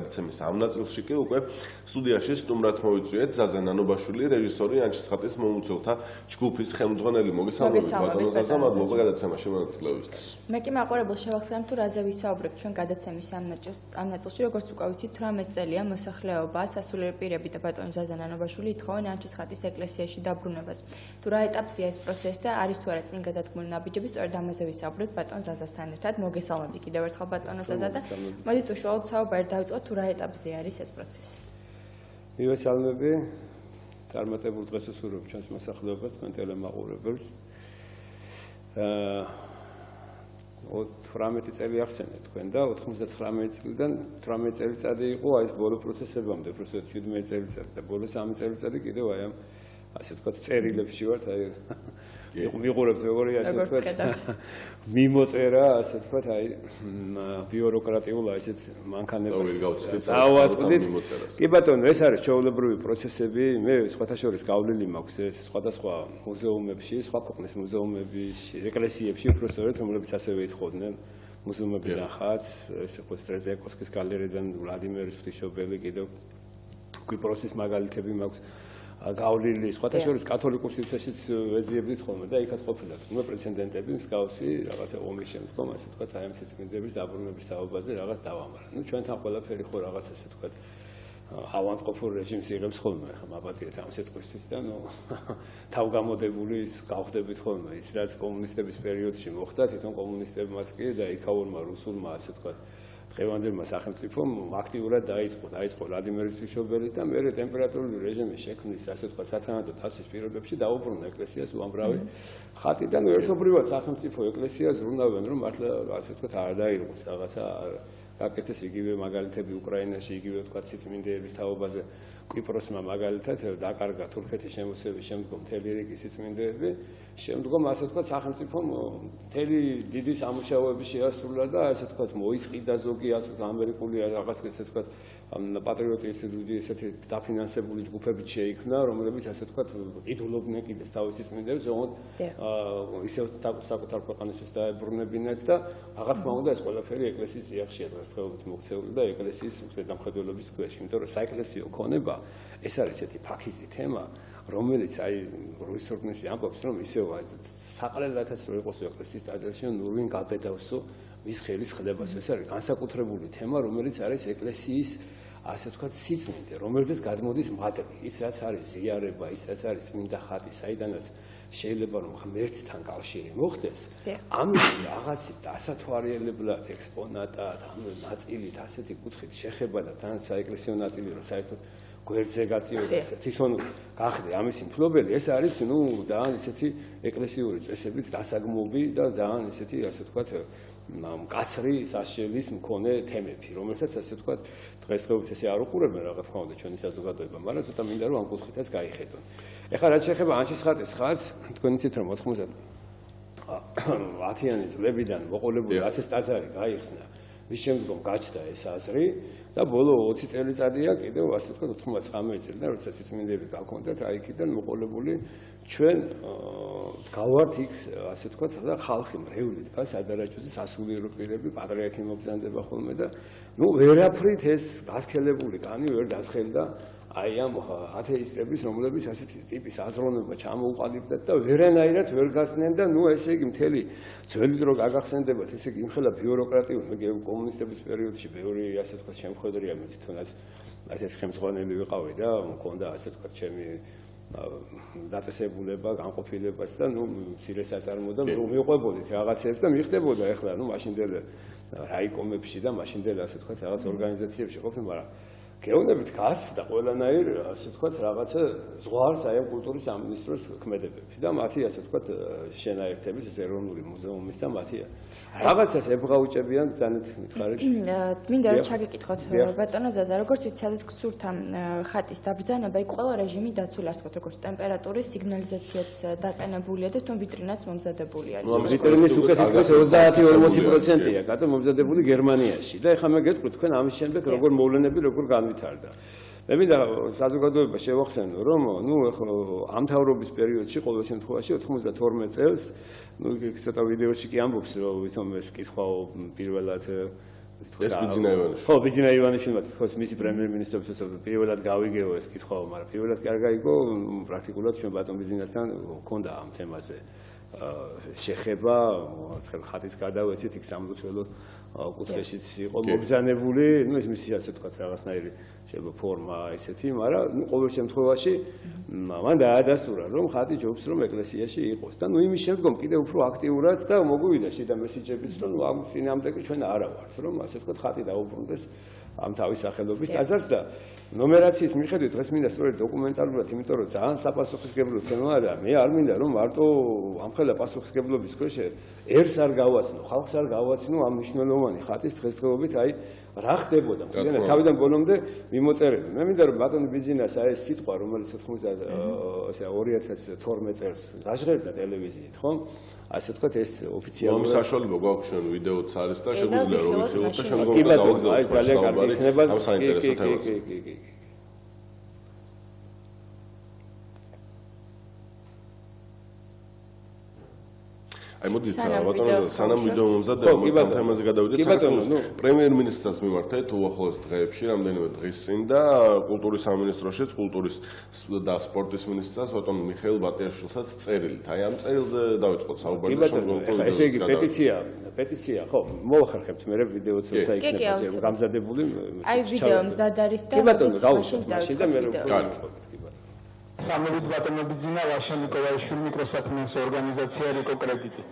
გადაცემის ამ ნაწილში კი უკვე სტუდიაში სტუმრად მოვიწვიეთ ზაზა ნანობაშვილი, რეჟისორი, ანჩისხატის მომუცელთა ჯგუფის ხელმძღვანელი. მოგესალმებით ბატონო ზაზა, მადლობა გადაცემაში მონაწილეობისთვის. მე კი მაყურებელს შევახსენებ თუ რაზე ვისაუბრებ ჩვენ გადაცემის ამ ნაწილში, როგორც უკვე ვიცით, 18 წელია მოსახლეობა, სასულიერო პირები და ბატონი ზაზა ნანობაშვილი ითხოვენ ანჩისხატის ეკლესიაში დაბრუნებას. თუ რა ეტაპზეა ეს პროცესი და არის თუ არა წინ გადადგმული ნაბიჯები, სწორედ ამაზე ვისაუბრებთ ბატონ ზაზასთან ერთად. მოგესალმებით კიდევ ერთხელ ბატონო ზაზა და მოდით უშუალოდ საუბარი დავიწყოთ თუ რა ეტაპზე არის ეს პროცესი. მივესალმები, წარმატებულ დღეს უსურვებ ჩვენს მოსახლეობას, თქვენ ტელემაყურებელს. 18 წელი ახსენეთ თქვენ და 99 წლიდან 18 წელიწადი იყო აი ეს ბოლო პროცესებამდე, უბრალოდ 17 წელიწადი და ბოლო 3 წელიწადი კიდევ აი ამ ასე ვთქვათ წერილებში ვართ, აი მიყურებთ როგორი ასე ვთქვათ მიმოწერა, ასე ვთქვათ, აი ბიუროკრატიულ ასეთ მანქანებს წავაწყდით. კი ბატონო, ეს არის ჩვეულებრივი პროცესები. მე სხვათა შორის გავლილი მაქვს ეს სხვადასხვა მუზეუმებში, სხვა ქვეყნის მუზეუმებში, ეკლესიებში, უბრალოდ რომლებიც ასევე ეთხოვდნენ მუზეუმებიდან ხაც, ეს იყო სტრეზეკოვსკის გალერეიდან ვლადიმერ ღვთისმშობელი, კიდევ კვიპროსის მაგალითები მაქვს. გავლილი სხვათა შორის კათოლიკურ სივრცეშიც ვეძიებდით ხოლმე და იქაც ყოფილა თქმა პრეცედენტები მსგავსი რაღაცა ომის შემდგომ ასე ვთქვათ აი ამ სიწმინდების დაბრუნების თაობაზე რაღაც დავამარა. ნუ ჩვენთან ყველაფერი ხო რაღაც ასე ვთქვათ ავანტყოფურ რეჟიმს იღებს ხოლმე მაპატიეთ ამ სიტყვისთვის და ნუ თავგამოდებული გავხდებით ხოლმე ის რაც კომუნისტების პერიოდში მოხდა თვითონ კომუნისტებმაც კი და იქაურმა რუსულმა ასე ვთქვათ დღევანდელმა სახელმწიფომ აქტიურად დაიწყო ვლადიმერ ღვთისმშობელი და მერე ტემპერატურული რეჟიმის შექმნის ასე ვთქვათ სათანადო თასის პირობებში დაუბრუნა ეკლესიას უამრავი ხატი და ნუ ერთობრივად სახელმწიფო ეკლესიას ზრუნავენ რომ მართლა ასე ვთქვათ არ დაიღოს რაღაცა გაკეთეს იგივე მაგალითები უკრაინაში იგივე ვთქვათ სიწმინდეების თაობაზე კვიპროსმა მაგალითად დაკარგა თურქეთის შემოსევის შემდგომ მთელი რიგი სიწმინდეები შემდგომ ასე ვთქვათ სახელმწიფომ მთელი დიდი სამუშაოები შეასრულა და ასე ვთქვათ მოისყიდა ზოგი ასე ამერიკული რაღაც ესე ვთქვათ პატრიოტული ესეთი დაფინანსებული ჯგუფები შეიქმნა რომლებიც ასე ვთქვათ ყიდულობდნენ კიდეს თავის სიწმინდეებს ზოგადად ისე საკუთარ ქვეყანისთვის დაებრუნებინათ და აღარ თქმა უნდა ეს ყველაფერი ეკლესიის წიაღშია დღესდღეობით მოქცეული და ეკლესიის უსწრაფმხედველობის ქვეშ იმიტომ რომ საეკლესიო ქონება ეს არის ესეთი ფაქიზი თემა რომელიც აი რუის ორგანიზი ამბობს რომ ისევ საყრელათაც რო იყოს ეკლესიის ტაძარში ნუ ვინ გაბედავსო მის ხელის ხლებას ეს არის განსაკუთრებული თემა რომელიც არის ეკლესიის ასე ვთქვათ სიწმინდე რომელზეც გადმოდის მადლი ის რაც არის ზიარება ის რაც არის წმინდა ხატი საიდანაც შეიძლება რომ ღმერთთან კავშირი მოხდეს ამის რაღაცი დასათვალიერებლად ექსპონატად ამ ნაწილით ასეთი კუთხით შეხება და თან საეკლესიო ნაწილი რომ საერთოდ გვერდზე გაწიოდეს თვითონ გახდე ამისი მფლობელი ეს არის ნუ ძალიან ისეთი ეკლესიური წესებით დასაგმობი და ძალიან ისეთი ასე ვთქვათ მკაცრი სასჯელის მქონე თემები რომელსაც ასე ვთქვათ დღესდღეობით ესე არ უყურებენ რა თქმა უნდა ჩვენი საზოგადოება მაგრამ ცოტა მინდა რომ ამ კუთხითაც გაიხედონ ეხლა რაც შეეხება ანჩისხატის ხატს თქვენ იცით რომ 90-იანი წლებიდან მოყოლებული აცეს ტაძარი გაიხსნა მის შემდგომ გაჩნდა ეს აზრი და ბოლო 20 წელიწადია კიდევ ასე ვთქვათ 99 წელი და როდესაც სიწმინდეები გაქონდათ აი იქიდან მოყოლებული ჩვენ გავართ იქ ასე ვთქვათ და ხალხი მრევლით გას ადარაჯოზე სასულიერო პირები პატრიარქი მობრძანდება ხოლმე და ნუ ვერაფრით ეს გასქელებული კანი ვერ დათხელდა აი ამ ათეისტების რომლებიც ასეთი ტიპის აზროვნება ჩამოუყალიბდათ და ვერანაირად ვერ გასცნენ და ნუ ესე იგი მთელი ძველი დრო გაგახსენდებათ ესე იგი იმხელა ბიუროკრატიული მე კომუნისტების პერიოდში ბევრი ასე ვთქვათ შემოხვედრია მე თვითონაც ასეთ ხელმძღვანელი ვიყავი და მქონდა ასე ვთქვათ ჩემი დაწესებულება განყოფილებას და ნუ მცირე საწარმო და მიყვებოდით რაღაცებს და მიხდებოდა ეხლა ნუ მაშინდელ რაიკომებში და მაშინდელ ასე ვთქვათ რაღაც ორგანიზაციებში ყოფნა მაგრამ გეუბნებით გასცდა ყველანაირ ასე ვთქვათ რაღაცა ზღვარს აი ამ კულტურის სამინისტროს ქმედებები და მათი ასე ვთქვათ შენაერთების ეს ეროვნული მუზეუმის და მათი რაღაცას ებღაუჭებიან ძალიან მითხარით მინდა რომ ჩაგეკითხოთ ბატონო ზაზა როგორც ვიცი სადაც გსურთ ამ ხატის დაბრძანება იქ ყველა რეჟიმი დაცული არ ვთქვათ როგორც ტემპერატურის სიგნალიზაციაც დაყენებულია და თვითონ ვიტრინაც მომზადებული არის ვიტრინის უკეთესად 30-40%-ია კატო მომზადებული გერმანიაში და ეხლა მე გეტყვით თქვენ ამის შემდეგ როგორ მოვლენები როგორ განვითარდა მე მინდა საზოგადოება შევახსენო რომ ნუ ეხლა ამ თავრობის პერიოდში ყოველ შემთხვევაში 92 წელს ნუ ცოტა ვიდეოში კი ამბობს რომ ვითომ ეს კითხვა პირველად ეს ბიძინა ივანიშვილი. ხო, ბიძინა ივანიშვილმა თქოს მისი პრემიერ-მინისტრობის პირველად გავიგეო ეს კითხვა, მაგრამ პირველად კი არ გაიგო, პრაქტიკულად ჩვენ ბატონ ბიძინასთან ჰქონდა ამ თემაზე შეხება, ხატის გადავეცით იქ სამლოცველო კუთხეშიც იყო მობრძანებული, ну ეს მისი ასე ვთქვათ რაღაცნაირი შეიძლება ფორმა ესეთი, მაგრამ ყოველ შემთხვევაში მან დაადასტურა რომ ხატი ჯობს რომ ეკლესიაში იყოს და იმის შემდგომ კიდევ უფრო აქტიურად და მოგვივიდა შიდა მესიჯებიც რომ ამ წინამდები ჩვენ არა ვართ რომ ასე ვთქვათ ხატი დაუბრუნდეს ამ თავის სახელობის ტაძარს და ნომერაციის მიხედვით დღეს მინდა სწორედ დოკუმენტალურად, იმიტომ რომ ძალიან საპასუხისმგებლო თემაა და მე არ მინდა რომ მარტო ამხელა პასუხისმგებლობის ქვეშ ერს არ გავაცნო, ხალხს არ გავაცნო ამ მნიშვნელოვანი ხატის დღესდღეობით, აი რა ხდებოდა მთლიანად თავიდან ბოლომდე მიმოწერები. მე მინდა რომ ბატონი ბიძინას აი ეს სიტყვა, რომელიც 2012 წელს გაჟღერდა ტელევიზიით, ხო? ასე ვთქვათ ეს ოფიციალური საშუალება გვაქვს ჩვენ ვიდეოც არის და შეგვიძლია რომ ვიხილოთ და შემდგომ გავაგზავნოთ. აი ძალიან კარგი იქნება ამ საინტერესო თემას. აი მოდით ბატონო სანამ ვიდეო მომზადება ამ თემაზე გადავიდეთ საქართველოს პრემიერ-მინისტრს მიმართეთ უახლოეს დღეებში რამდენიმე დღის წინ და კულტურის სამინისტროშიც კულტურის და სპორტის მინისტრს ბატონ მიხეილ ბატიაშვილსაც წერილით. აი ამ წერილზე დავიწყოთ საუბარი და შემდგომ ესე იგი პეტიცია ხო მოვახერხებთ მე ვიდეოც როცა იქნება გამზადებული აი ვიდეო მზად არის და ბატონო გავუსვათ მაშინ და მე სამებით ბატონო ბიძინა ვაშა ნიკოლაიშვილი მიკროსათმის ორგანიზაცია რიკო კრედიტი.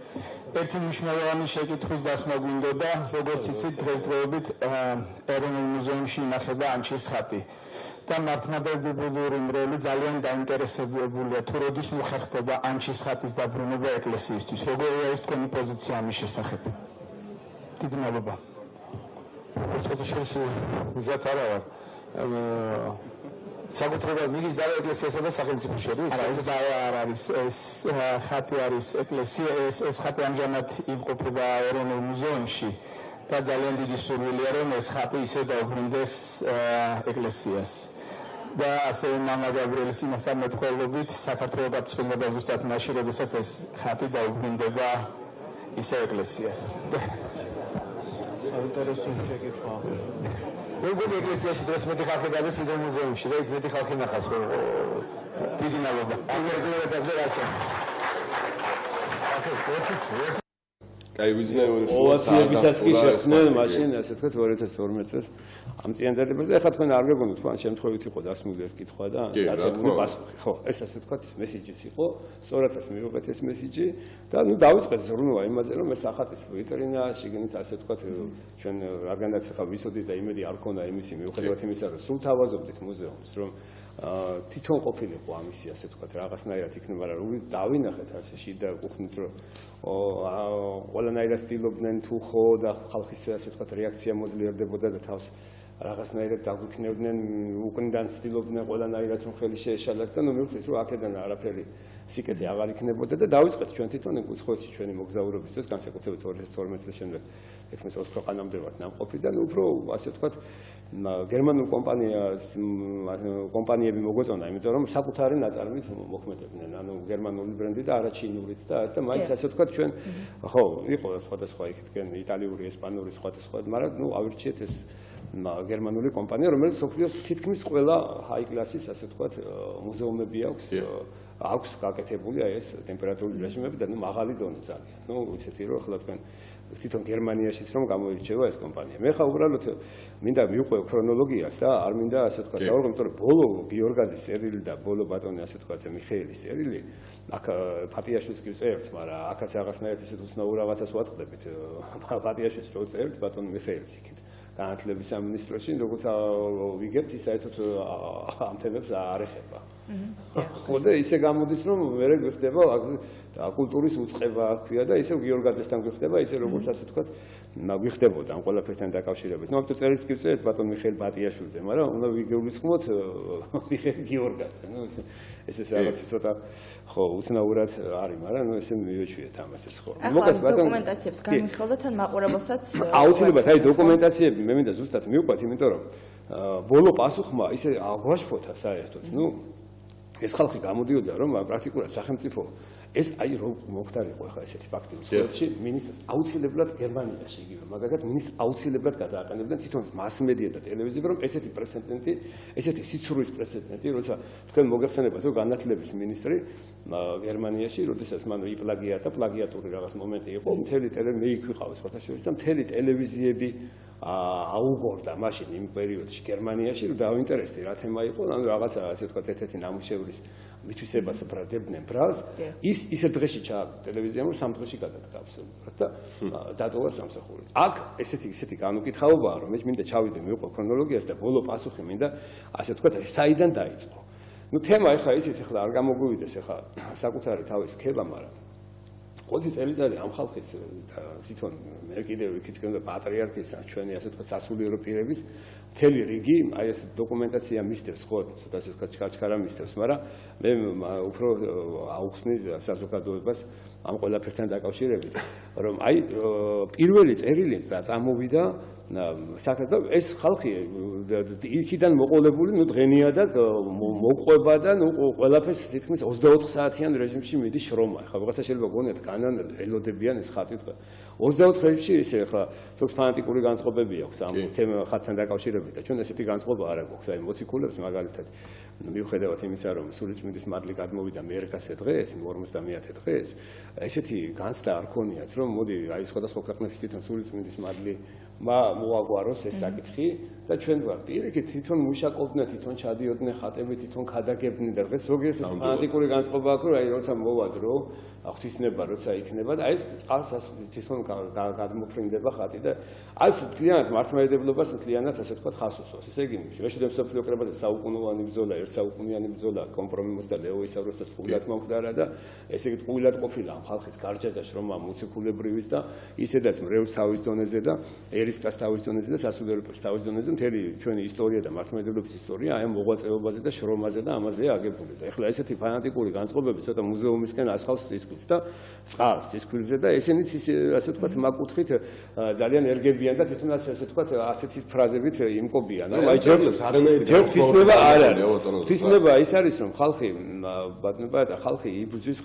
ერთი მნიშვნელოვანი შეკითხვის დასმა გვინდოდა, როგორც იცით, დღესდღეობით ეროვნულ მუზეუმში ინახება ანჩის ხატი. და მართლმადიდებლური მრევლი ძალიან დაინტერესებულია თუ როდის მოხერხდება ანჩის ხატის დაბრუნება ეკლესიისთვის. როგორია ეს თქვენი პოზიცია ამის შესახებ? დიდი მადლობა. მზად არა ვარ. საკუთრებად მიგის დავა ეკლესიასა და სახელმწიფოს შორის ეს დავა არ არის ეს ხატი არის ეკლესია ეს ხატი ამჟამად იმყოფება ეროვნულ მუზეუმში და ძალიან დიდი სურვილია რომ ეს ხატი ისე დაუბრუნდეს ეკლესიას და ასევე მამა გაბრიელის წინასწარმეტყველობით საქართველოს გაწყვეტილება ზუსტად მაშინ როდესაც ეს ხატი დაუბრუნდება ისე ეკლესიას საინტერესო შეკითხვა როგორ ეკლესიაში დღეს მეტი ხალხი გადის ვიდრე მუზეუმში და იქ მეტი ხალხი ნახავს დიდი მადლობა კაი ვიზნა ოვაციებითაც კი შეხვდნენ მაშინ ასე ვთქვათ 2012 წელს ამ წინადადებაზე და ახლა თქვენ არ გეგონოთ თუ ან შემთხვევით იყო დასმული ეს კითხვა და დაცემული პასუხი ხო ეს ასე ვთქვათ მესიჯიც იყო სწორად ეს მივიღეთ ეს მესიჯი და ნუ დავიწყეთ ზრუნვა იმაზე რომ ეს ახატის ვიტრინა შეგენით ასე ვთქვათ ჩვენ რადგანაც ახლა ვისოდით და იმედი არ ქონდა იმისი მიუხედავად იმისა რომ სულ თავაზობდით მუზეუმს რომ თვითონ ყოფილიყო ამისი ასე ვთქვათ რაღაცნაირად იქნება რომ დავინახეთ ასე შიდა გუხნით რომ ყველანაირად ცდილობდნენ თუ ხო და ხალხის ასე ვთქვათ რეაქცია მოძლიერდებოდა და თავს რაღაცნაირად დაგვიქნევდნენ უკნიდან ცდილობდნენ ყველანაირად რომ ხელი შეეშალათ და ნუ მივხვდით რომ აქედან არაფერი სიკეთე აღარ იქნებოდა და დავიწყეთ ჩვენ თვითონ უცხოეთში ჩვენი მოგზაურობისთვის განსაკუთრებით 2012 წლის შემდეგ 11 ქვეყანამდე ვართ ნამყოფი და ნუ უფრო ასე ვთქვათ გერმანულ კომპანიები მოგვეწონა, იმიტომ რომ საკუთარი ნაწარმით მოქმედებდნენ, ანუ გერმანული ბრენდი და არა ჩინურით და ასე და მაინც ასე ვთქვათ ჩვენ ხო, იყო სხვადასხვა იქითკენ იტალიური, ესპანური სხვადასხვა, მაგრამ ნუ ავირჩიეთ ეს გერმანული კომპანია, რომელიც სოფლიოს თითქმის ყველა ჰაი კლასის ასე ვთქვათ მუზეუმები აქვს გაკეთებული აი ეს ტემპერატურული რეჟიმები და ნუ მაღალი დონე ძალიან. ნუ ისეთი რომ ახლა თქვენ თვითონ გერმანიაშიც რომ გამოირჩევა ეს კომპანია. მე ხა უბრალოდ მინდა მივყვე ქრონოლოგიას და არ მინდა ასე ვთქვათ დავუყო, იმიტომ რომ ბოლო გიორგაზის წერილი და ბოლო ბატონი ასე ვთქვათ მიხეილის წერილი აქ პატიაშვილს კი ვწერთ, მაგრამ აქაც რაღაცნაირად ისეთ უცნაურ რაღაცას ვაწყდებით. პატიაშვილს რო წერთ ბატონ მიხეილს იქით. განათლების სამინისტროში, როგორც ვიგებთ, ის საერთოდ ამ თემებს არ ეხება. ხო და ისე გამოდის, რომ მე გვიხდება კულტურის უწყება ქვია და ისე გიორგაძესთან გვიხდება, ისე როგორც ასე ვთქვათ, გვიხდებოდა ამ ყველაფერთან დაკავშირებით. ნუ ამიტომ წერილს კი ვწერეთ ბატონ მიხეილ ბატიაშვილზე, მაგრამ უნდა ვიგეულისხმოთ მიხეილ გიორგაძე. ნუ ეს რაღაც ცოტა ხო უცნაურად არის, მაგრამ ნუ ესე მივეჩვიეთ ამასაც ხო. მოკლედ დოკუმენტაციებს განვიხილოთ ან მაყურებელსაც აუცილებლად აი დოკუმენტაციები მე მინდა ზუსტად მივყვეთ, იმიტომ რომ ბოლო პასუხმა ისე აგვაშფოთა საერთოდ. ნუ ეს ხალხი გამოდიოდა რომ პრაქტიკულად სახელმწიფო ეს აი რომ მოხდარიყო ახლა ესეთი ფაქტი მსხვერპლში მინისტრს აუცილებლად გერმანიაში იგივე მაგალითად მინისტრს აუცილებლად გადააყენებდნენ თვითონ მასმედია და ტელევიზია რომ ესეთი პრეცედენტი ესეთი სიცრუის პრეცედენტი როცა თქვენ მოგეხსენებათ რომ განათლების მინისტრი გერმანიაში როდესაც მან იპლაგიატა პლაგიატური რაღაც მომენტი იყო მთელი მე იქ ვიყავი სხვათა შორის და მთელი ტელევიზიები აუგორდა მაშინ იმ პერიოდში გერმანიაში რომ დაინტერესდი რა თემა იყო ანუ რაღაცა ასე ვთქვათ ერთ-ერთი ნამუშევრის მითვისებას ბრალდებდნენ ბრალს ის ისე დღეში ტელევიზიამ რომ 3 დღეში გადადგა აბსოლუტურად და დატოვა სამსახური აქ ესეთი განუკითხაობაა რომ მე მინდა ჩავიდე მივყო ქრონოლოგიას და ბოლო პასუხი მინდა ასე ვთქვათ საიდან დაიწყო ნუ თემა ეხლა ისიც ეხლა არ გამოგვივიდეს ეხლა საკუთარი თავის ქება მაგრამ 20 წელიწადი ამ ხალხის თვითონ მე კიდევ ვიქითქენ და პატრიარქის ჩვენი ასე ვთქვათ სასულიერო პირების მთელი რიგი აი ეს დოკუმენტაცია მისდევს ხო ასე ვთქვათ ჩქარა მისდევს მაგრამ მე უფრო აუხსნი საზოგადოებას ამ ყველაფერთან დაკავშირებით რომ აი პირველი წერილი წამოვიდა საქართველოს ეს ხალხი იქიდან მოყოლებული ნუ დღენიადად მოყვება და ნუ ყველაფერს თითქმის 24 საათიან რეჟიმში მიდის შრომა. ხა ვიღაცა შეიძლება გონიათ განან ელოდებიან ეს ხათი თქვა. 24 რეჟიმში ისე ხა თქოს ფანატიკური განწყობები აქვს ამ ხათთან დაკავშირებით და ჩვენ ესეთი განწყობა არ აქვს. აი მოციქულებს მაგალითად მიუხედავად იმისა რომ სულიწმინდის მადლი გადმოვიდა მერკასე დღეს 50-ე დღეს ესეთი განცდა არ ქონიათ რომ მოდი აი სხვადასხვა ქვეყნებში თვითონ სულიწმინდის მადლი მოაგვაროს ეს საკითხი და ჩვენ ვარ პირიქით თვითონ მუშაკობდნენ თვითონ ჩადიოდნენ ხატები თვითონ ქადაგებდნენ და დღეს ზოგიერთ ფანატიკური განწყობა აქვს რომ აი როცა მოვადრო ღვთისნება როცა იქნება და აი ეს წყალს თვითონ გადმოფრინდება ხატი და აი მთლიანად მართლმადიდებლობას მთლიანად ასე ვთქვათ ხას უსვავს ესე იგი მეშვიდე მსოფლიო კრებაზე საუკუნოვანი ბრძოლა ერთ საუკუნიანი ბრძოლა კომპრომისს და ლეო ისავროსთან წყვილად მომხდარა და ესე იგი წყვილად ყოფილა ამ ხალხის გარჯადა შრომა მოციქულებრივის და ისედაც მრევლს თავის დონეზე და ერისკას თავის დონეზე და სასულიერო პირს თავის დონეზე მთელი ჩვენი ისტორია და მართლმადიდებლობის ისტორია აი ამ მოღვაწეობაზე და შრომაზე და ამაზეა აგებული და ეხლა ესეთი ფანატიკური განწყობები ცოტა მუზეუმისკენ ასხავს სისქვილს და წყალს სისქვილზე და ესენიც ასე ვთქვათ მაგკუთხით ძალიან ერგებიან და თვითონ ასე ვთქვათ ასეთი ფრაზებით იმკობიან რომ აი ჯერ ღვთისნება არ არის ღვთისნება ის არის რომ ხალხი ბატონობა და ხალხი იბრძვის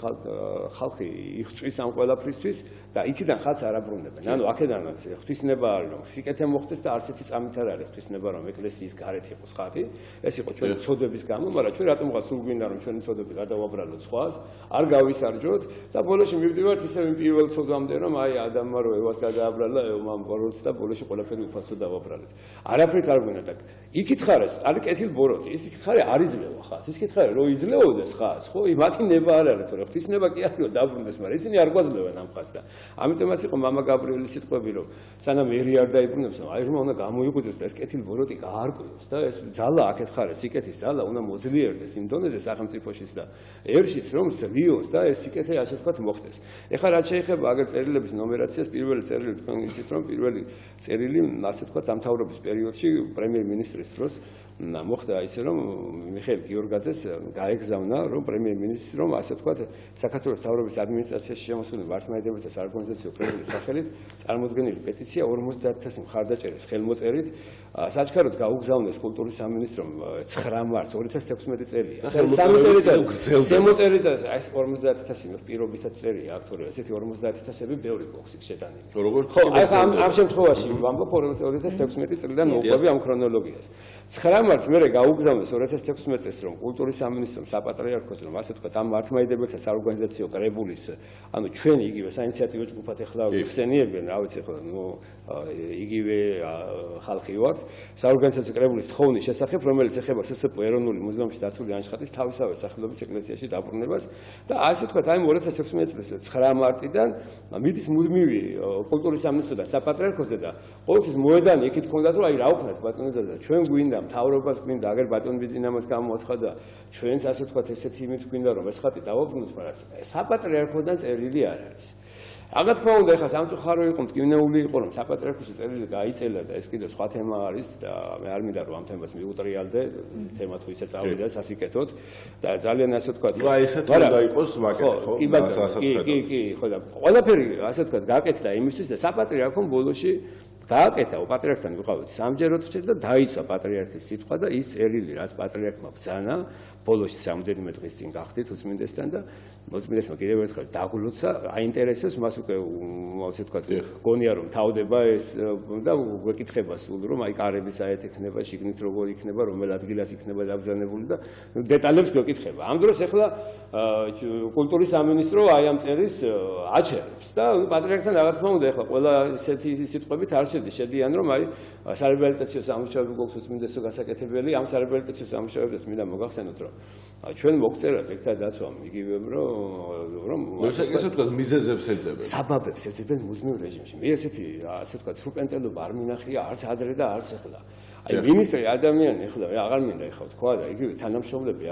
ხალხი იღწვის ამ ყველაფრისთვის და იქიდან ხაც არ აბრუნებენ ანუ აქედან ღვთისნება არის რომ სიკეთე მოხდეს და არც ერთი წამით არ არის ღვთისნება რომ ეკლესიის გარეთ იყოს ხატი ეს იყო ჩვენი ცოდების გამო მაგრამ ჩვენ რატომღაც სულ გვინდა რომ ჩვენი ცოდები გადავაბრალოთ სხვას არ გავისარჯოთ და ბოლოში მივდივართ ისევ იმ პირველ ცოდვამდე რომ აი ადამმა რო ევას გადააბრალა ევამ ბოროტს და ბოლოში ყველაფერი უფასო დავაბრალეთ არაფრით არ გვინდა და იქით ხარეს არ კეთილ ბოროტი ის იქით ხარე არ იძლევა ხას ის იქით ხარე რო იძლეოდეს ხას ხო მათი ნება არ არის თორე ღვთისნება კი არის რომ დაბრუნდეს მაგრამ ისინი არ გვაძლევენ ამ ხას და ამიტომაც იყო მამა გაბრიელის სიტყვები რომ სანამ ერი არ დაიბრუნებს აი რომ უნდა გამოიღვიძოს და ეს კეთილ ბოროტი გაარკვიოს და ეს ძალა აქეთ ხარე სიკეთის ძალა უნდა მოძლიერდეს იმ დონეზე სახელმწიფოშიც და ერშიც რომ ზრიოს და ეს სიკეთე ასე ვთქვათ მოხდეს ეხლა რაც შეეხება აგერ წერილების ნომერაციას პირველი წერილი თქვენ იცით რომ პირველი წერილი ასე ვთქვათ დამთავრების პერიოდში პრემიერ-მინისტრის დროს მოხდა ისე რომ მიხეილ გიორგაძეს გაეგზავნა რომ პრემიერ-მინისტრს რომ ასე ვთქვათ საქართველოს მთავრობის ადმინისტრაციაში შემოსული მართლმადიდებლთა საორგანიზაციო კრებულის სახელით წარმოდგენილი პეტიცია 50000 მხარდაჭერის ხელმოწერით საჩქაროდ გაუგზავნეს კულტურის სამინისტრომ 9 მარტს 2016 წელია. 3 წელიწადს შემოწერილს აი 50000 პირობითად წერია აქ თორე ესეთი 50000-ები ბევრი გვაქვს იქ შეტანილი. ხო, აი ამ შემთხვევაში ვამბობ 2016 წლიდან მოყვები ამ ქრონოლოგიას. 9 მარტს მერე გაუგზავნეს 2016 წელს რომ კულტურის სამინისტრომ საპატრიარქოს რომ ასე ვთქვათ ამ მართლმადიდებლთა საორგანიზაციო კრებულის ანუ ჩვენი იგივე საინიციატივო ჯგუფად ეხლა ხსენიებენ რა ვიცი ხო ნუ იგივე ხალხი ვართ საორგანიზაციო კრებულის თხოვნის შესახებ რომელიც ეხება სსპ ეროვნული მუზეუმში დაცული ანშახტის თავისავე სახელობის ეკლესიაში დაბრუნებას და ასე ვთქვათ აი 2016 წელს 9 მარტიდან მიდის მუდმივი კულტურის სამინისტროდან საპატრიარქოზე და ყოველთვის მოედანი იქით ქონდათ რომ აი რა ვქნათ ბატონო და ჩვენ გვინდა მთავრობას გვინდა აგერ ბატონ ბიძინამას გამოაცხადა ჩვენს ასე ვთქვათ ესეთი იმით გვინდა რომ ეს ხატი დავაბრუნოთ მაგრამ საპატრიარქოდან წერილი არ არის აღარ თქმა უნდა ეხლა სამწუხარო იყო მტკივნეული იყო რომ საპატრიარქოში წერილი გაიწელა და ეს კიდევ სხვა თემა არის და მე არ მინდა რომ ამ თემას მიუტრიალდე თემა თუ ისე წავიდა სასიკეთოდ და ძალიან ასე ვთქვათ ნუ აი ესეთ უნდა იყოს მაგეთი ხო კი ხო და ყველაფერი ასე ვთქვათ გაკეთდა იმისთვის და საპატრიარქომ ბოლოში გააკეთა პატრიარქთან ვიყავით სამჯეროდ ხშირ და დაიცვა პატრიარქის სიტყვა და ის წერილი რაც პატრიარქმა ბრძანა ბოლოში სამუდმივ დღეს წინ გახდით უწმინდესთან და მოწმინდესმა კიდევ ერთხელ დაგლოცა აინტერესებს მას უკვე ასე ვთქვათ გონია რომ თავდება ეს და გვეკითხება სულ რომ აი კარები საერთოდ იქნება შიგნით როგორ იქნება რომელ ადგილას იქნება დაბრძანებული და დეტალებს გვეკითხება ამ დროს ახლა კულტურის სამინისტრო აი ამ წერილს აჩერებს და პატრიარქთან რა თქმა უნდა ახლა ყველა ესეთი სიტყვებით არ შედიან რომ აი სარეაბილიტაციო სამუშაოები გვაქვს უწმინდესო გასაკეთებელი ამ სარეაბილიტაციო სამუშაოებს მინდა მოგახსენოთ რომ ჩვენ მოგწერა ზეგთა დაცვამ იგივე რომ ესე ვთქვათ მიზეზებს ეძებენ საბაბებს ეძებენ მუდმივ რეჟიმში მე ესეთი ასე ვთქვათ სრულპენტელობა არ მინახია არც ადრე და არც ახლა აი მინისტრი ადამიანი ახლა აღარ მინდა ეხლა თქვა და იგივე თანამშრომლები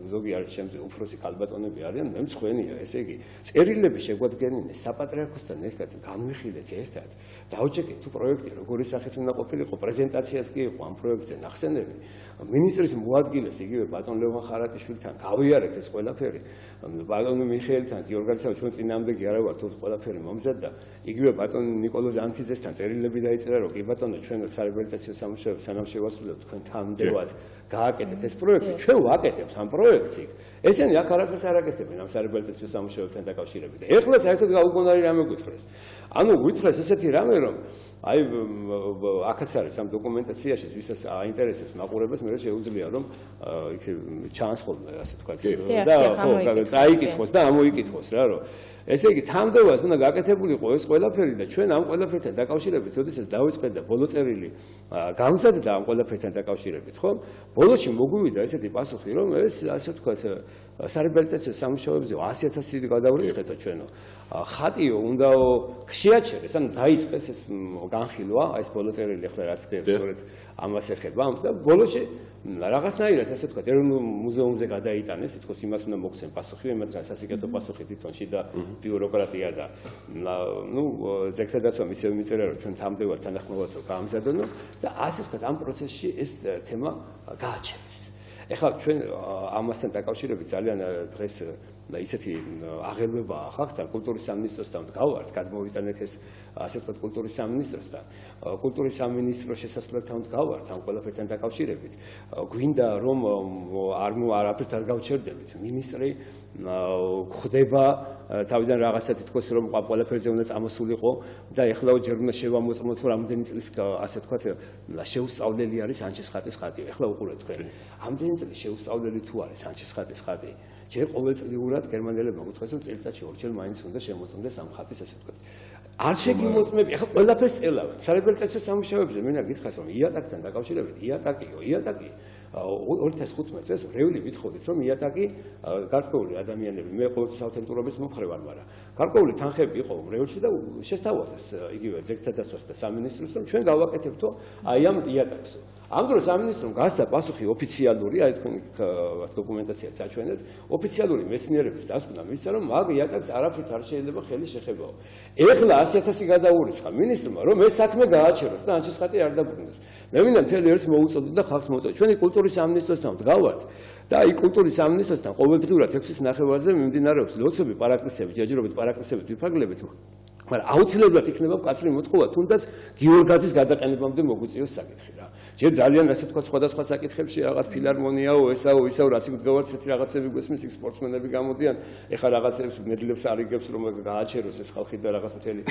ზოგი არის შემზე უფროსი ქალბატონები არიან მე მწხვენია ესე იგი წერილები შეგვადგენინეს საპატრიარქოსთან ერთად განვიხილეთ ერთად დაუჭერეთ თუ პროექტი როგორი სახით უნდა ყოფილიყო პრეზენტაციას კი იყო ამ პროექტზე ნახსენები მინისტრის მოადგილეს იგივე ბატონ ლევან ხარატიშვილთან გავიარეთ ეს ყველაფერი ბატონ მიხეილთან გიორგაცსა ჩვენ წინამდე კი არა ვართ თუ ყველაფერი მომზადდა იგივე ბატონ ნიკოლოზ ანთიძესთან წერილები დაიწერა რომ კი ბატონო ჩვენ სარეაბილიტაციო სამუშაოებს სანამ შევასრულებთ თქვენ თანამდებად გააკეთეთ ეს პროექტი ჩვენ ვაკეთებთ ამ პროექტს ესენი აქ არაფერს არ აკეთებენ ამ სარეაბილიტაციო სამუშაოებთან დაკავშირებით და ეხლა საერთოდ გაუგონარი რამე გვითხრეს ანუ გვითხრეს ესეთი რამე რომ აი აქაც არის ამ დოკუმენტაციაში ვისაც აინტერესებს მაყურებელს მე შეუძლია რომ იქ ჩანს ხოლმე ასე ვთქვათ და ხო წაიკითხოს და ამოიკითხოს რა რომ ესე იგი თანამდებობას უნდა გაკეთებულიყო ეს ყველაფერი და ჩვენ ამ ყველაფერთან დაკავშირებით როდესაც დავიწყეთ და ბოლო წერილი გამზადდა ამ ყველაფერთან დაკავშირებით ხო ბოლოში მოგვივიდა ესეთი პასუხი რომ ეს ასე ვთქვათ სარეაბილიტაციო სამუშაოებზე 100,000 გადავრიცხეთო ჩვენო ხატიო უნდა შეაჩერეს ანუ დაიწყეს ეს განხილვა აი ეს ბოლო წერილი ახლა რაც ხდება სწორედ ამას ეხება და ბოლოში რაღაცნაირად ასე ვთქვათ ეროვნულ მუზეუმზე გადაიტანეს თითქოს იმას უნდა მოხსენ პასუხი მაგრამ სასიკეთო პასუხი თვითონში და ბიუროკრატია და ნუ ზეგთა დაცვამ ისევ მიწერა რომ ჩვენ თამდევარ თანახმოვართ რომ გაამზადონო და ასე ვთქვათ ამ პროცესში ეს თემა გააჩერეს ეხლა ჩვენ ამასთან დაკავშირებით ძალიან დღეს ისეთი აღელვება ხახთან კულტურის სამინისტროსთან ვდგავართ გადმოვიტანეთ ეს ასე ვთქვათ კულტურის სამინისტროსთან კულტურის სამინისტრო შესაძლოებთან ვდგავართ ამ ყველაფერთან დაკავშირებით გვინდა რომ არაფერთ არ გავჩერდებით მინისტრი ხდება თავიდან რაღაცა თითქოს რომ ყველაფერზე უნდა წამოსულიყო და ეხლა ჯერ უნდა შევამოწმოთ რომ ამდენი წლის ასე ვთქვათ შეუსწავლელი არის ანჩის ხატის ხატი ეხლა უყურეთ თქვენ ამდენი წლის შეუსწავლელი თუ არის ანჩის ხატის ხატი ჯერ ყოველწლიურად გერმანელებმა უთქვეს რომ წელიწადში ორჯერ მაინც უნდა შემოწმდეს ამ ხატის ასე ვთქვათ არ შეგიმოწმები ახლა ყველაფერს წელავთ სარეაბილიტაციო სამუშაოებზე მე გითხრათ რომ იატაკთან დაკავშირებით იატაკი 2015 წელს მრევლი ვითხოვდით რომ იატაკი გარკვეული ადამიანები მე ყოველთვის ავთენტურობის მომხრე ვარ მაგრამ გარკვეული თანხები იყო მრევლში და შესთავაზეს იგივე ზეგთა დაცვას და სამინისტროს რომ ჩვენ გავაკეთებთო აი ამ იატაკს ამ დროს სამინისტრომ გასცა პასუხი ოფიციალური აი თქვენ დოკუმენტაციაც აჩვენეთ ოფიციალური მეცნიერების დასკვნა მისცა რომ მაგ იატაკს არაფრით არ შეიძლება ხელი შეხებაო ეხლა 100,000 გადაურიცხა მინისტრმა რომ ეს საქმე გააჩეროს და ანჩის ხატი არ დაბრუნდეს მე მინდა მთელი ერთს მოუწოდოთ და ხალხს მოუწოდოთ ჩვენი კულტურის სამინისტროსთან ვდგავართ და აი კულტურის სამინისტროსთან ყოველდღიურად 6-ის ნახევარზე მიმდინარეობს ლოცვები პარაკლისები ჯაჯირობით პარაკლისებით ვიფარგლებით მაგრამ აუცილებლად იქნება მკაცრი მოთხოვა თუნდაც გიორგაძის გადაყენებამდე მოგვიწიოს საკითხი რა ჯერ ძალიან ასე ვთქვათ სხვადასხვა საკითხებში რაღაც ფილარმონიაო ესაო ისაო რაც მდგავართ ესეთი რაღაცები გვესმის იქ სპორტსმენები გამოდიან ეხლა რაღაცებს მედლებს არიგებს რომ გააჩეროს ეს ხალხი და რაღაც მთელი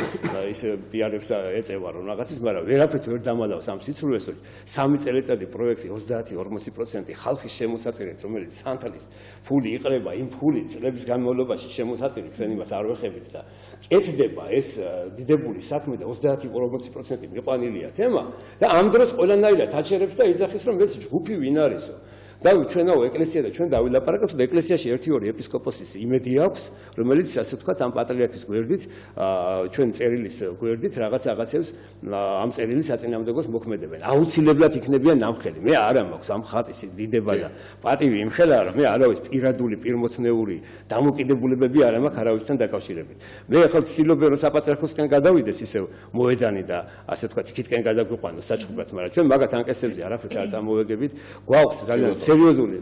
ისე პიარებს ეწევა რომ რაღაცის მაგრამ ვერაფრით ვერ დამალავს ამ სიცრუეს რომ 3 წელიწადი პროექტი 30-40% ხალხის შემოსაწერით რომელიც სანთალის ფული იყრება იმ ფული წლების განმავლობაში შემოსაწერი ჩვენ იმას არ ვეხებით და კეთდება ეს დიდებული საქმე და 30-40% მიყვანილია თემა და ამ დროს ყველანაირად აჩერებს და იძახის რომ ეს ჯგუფი ვინ არისო და ჩვენაო ეკლესია და ჩვენ დავილაპარაკებთ და ეკლესიაში 1-2 ეპისკოპოსის იმედი აქვს რომელიც ასე ვთქვათ ამ პატრიარქის გვერდით ჩვენ წერილის გვერდით რაღაცებს ამ წერილის საწინააღმდეგოს მოქმედებენ აუცილებლად იქნებიან ნამხელი მე არა მაქვს ამ ხატის დიდება და პატივი იმხელა რომ მე არავის პირადული პირმოთნეული დამოკიდებულებები არ მაქვს არავისთან დაკავშირებით მე ახლა ვცდილობ რომ საპატრიარქოსკენ გადავიდეს ისევ მოედანი და ასე ვთქვათ იქითკენ გადაგვიყვანოს საჩუქრად მაგრამ ჩვენ მაგათ ანკესებზე არაფერს არ წამოვეგებით გვაქვს ძალიან სერიოზული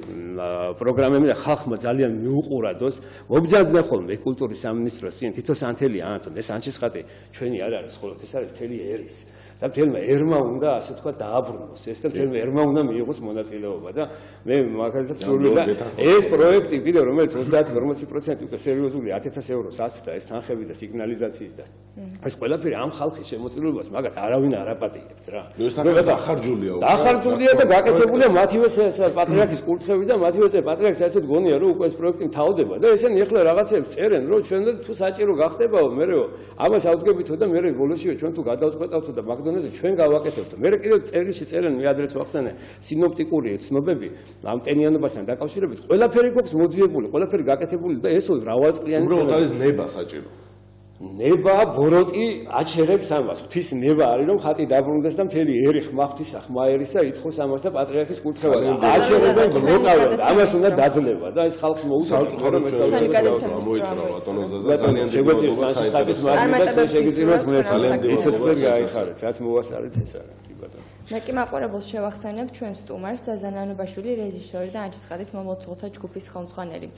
პროგრამები და ხალხმა ძალიან მიუყურადოს მობრძანდნენ ხოლმე კულტურის სამინისტროს წინ თითო სანთელი ანტონ ეს ანჩის ხატი ჩვენი არ არის ხოლმე ეს არის მთელი ერის და თელმა ერმა უნდა ასე თქვა დააბრუნოს ეს და თელმა ერმა უნდა მიიღოს მონაწილეობა და მე მაგალითად სურვილი და ეს პროექტი კიდევ რომელიც 30-40% უკვე სერიოზული 10,000 ევროს აცდა ეს თანხები და სიგნალიზაციის და ეს ყველაფერი ამ ხალხის შემოწირულობას მაგათ არავინ არ აპატიებთ რა. ეს თანხები დახარჯულია. დახარჯულია და გაკეთებულია მათივე პატრიარქის კურთხევი და მათივე პატრიარქს საერთოდ გონია რომ უკვე ეს პროექტი მთავრდება და ესენი ახლა რაღაცებს წერენ რომ ჩვენ თუ საჭირო გახდებაო მეო ამას ავდგებითო და მე ბოლოსიო ჩვენ თუ გადავწყვეტავთო და მაგდონეზე ჩვენ გავაკეთებთო მე კიდევ წერილში წერენ მე ადრეს ვახსენე სინოპტიკური ცნობები ამ ტენიანობასთან დაკავშირებით ყველაფერი გვაქვს მოძიებული ყველაფერი გაკეთებული და ესო მრავალწლიანი უბრალოდ არის ნება საჭირო ნება ბოროტი აჩერებს ამას ღვთის ნება არის რომ ხატი დაბრუნდეს და მთელი ერი ხმა ღვთისა ხმა ერისა ითხოვს ამას და პატრიარქის კურთხევა აჩერებენ გლოკავენ ამას უნდა დაძლევა და ეს ხალხს მოუწევს რომ ეს მოიწრა ბატონო ზაზა ძალიან დიდი მოგება შეგიძლიათ მე ძალიან დიცოცხლე გაიხარეთ რაც მოვასწარეთ ეს არა კი ბატონო მე კი მაყურებელს შევახსენებ ჩვენ სტუმარს ზაზა ნანობაშვილი რეჟისორი და ანჩისხატის მომოწულთა ჯგუფის ხელმძღვანელი